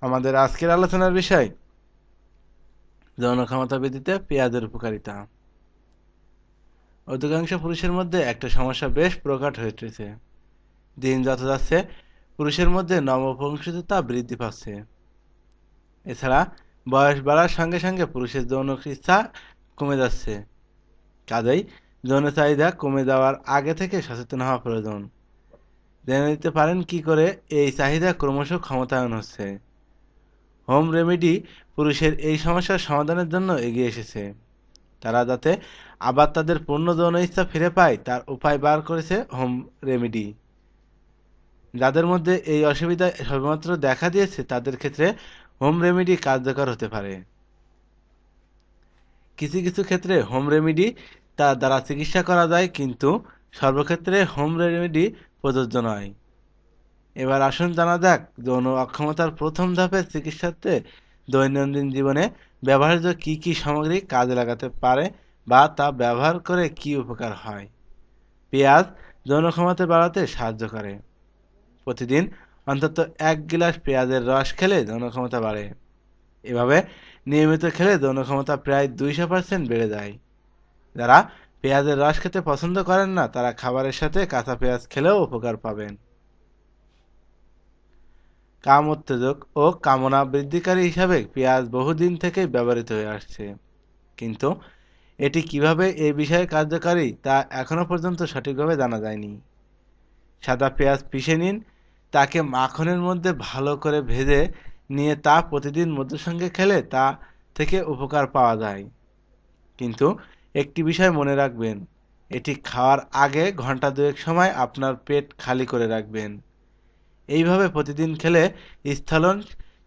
আমাদের আজকের আলোচনার বিষয় যৌন ক্ষমতা বৃদ্ধিতে পেঁয়াজের উপকারিতা। অধিকাংশ পুরুষের মধ্যে একটা সমস্যা বেশ প্রকট হয়েছে। দিন যত যাচ্ছে পুরুষের মধ্যে নবপুংসকতা বৃদ্ধি পাচ্ছে। এছাড়া বয়স বাড়ার সঙ্গে সঙ্গে পুরুষের যৌন ইচ্ছা কমে যাচ্ছে। কাজেই যৌন চাহিদা কমে যাওয়ার আগে থেকে সচেতন হওয়া প্রয়োজন। জেনে নিতে পারেন কি করে এই চাহিদা ক্রমশ ক্ষমতায়ন হচ্ছে। হোম রেমেডি পুরুষের এই সমস্যার সমাধানের জন্য এগিয়ে এসেছে। তারা যাতে আবার তাদের পূর্ণ যৌন ইচ্ছা ফিরে পায় তার উপায় বার করেছে হোম রেমেডি। যাদের মধ্যে এই অসুবিধা সবেমাত্র দেখা দিয়েছে তাদের ক্ষেত্রে হোম রেমেডি কার্যকর হতে পারে। কিছু কিছু ক্ষেত্রে হোম রেমেডি তার দ্বারা চিকিৎসা করা যায়, কিন্তু সর্বক্ষেত্রে হোম রেমেডি প্রযোজ্য নয়। এবার আসুন জানা যাক যৌন অক্ষমতার প্রথম ধাপের চিকিৎসাতে দৈনন্দিন জীবনে ব্যবহার্য কি কি সামগ্রী কাজে লাগাতে পারে বা তা ব্যবহার করে কি উপকার হয়। পেঁয়াজ যৌন ক্ষমতা বাড়াতে সাহায্য করে। প্রতিদিন অন্তত 1 গ্লাস পেঁয়াজের রস খেলে যৌন ক্ষমতা বাড়ে। এভাবে নিয়মিত খেলে যৌন ক্ষমতা প্রায় 200% বেড়ে যায়। যারা পেঁয়াজের রস খেতে পছন্দ করেন না তারা খাবারের সাথে কাঁচা পেঁয়াজ খেলেও উপকার পাবেন। কাম উত্তেজক ও কামনা বৃদ্ধিকারী হিসাবে পেঁয়াজ বহুদিন থেকেই ব্যবহৃত হয়ে আসছে, কিন্তু এটি কিভাবে এ বিষয়ে কার্যকারী তা এখনো পর্যন্ত সঠিকভাবে জানা যায়নি। সাদা পেঁয়াজ পিষে নিন, তাকে মাখনের মধ্যে ভালো করে ভেজে নিয়ে তা প্রতিদিন মধুর সঙ্গে খেলে তা থেকে উপকার পাওয়া যায়। কিন্তু একটি বিষয় মনে রাখবেন, এটি খাওয়ার আগে ঘন্টা দুয়েক সময় আপনার পেট খালি করে রাখবেন। এইভাবে প্রতিদিন খেলে স্থলন,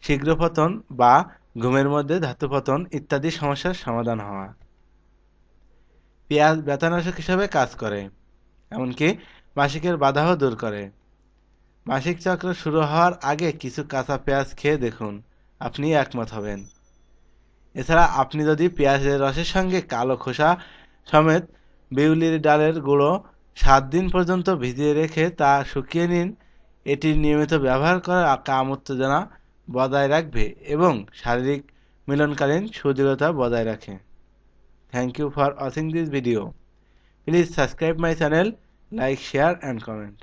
শীঘ্রপতন বা ঘুমের মধ্যে ধাতুপতন ইত্যাদি সমস্যার সমাধান হওয়া। পেঁয়াজ ব্যথানাশক হিসাবে কাজ করে, এমনকি মাসিকের বাধাও দূর করে। মাসিক চক্র শুরু হওয়ার আগে কিছু কাঁচা পেঁয়াজ খেয়ে দেখুন, আপনি একমত হবেন। এছাড়া আপনি যদি পেঁয়াজের রসের সঙ্গে কালো খোসা সমেত বিউলির ডালের গুঁড়ো 7 দিন পর্যন্ত ভিজিয়ে রেখে তা শুকিয়ে নিন, এটি নিয়মিত ব্যবহার করা কাম উত্তেজনা বজায় রাখবে এবং শারীরিক মিলনকালীন সুদৃঢ়তা বজায় রাখে। Thank you for watching this video. Please subscribe my channel, like, share and comment.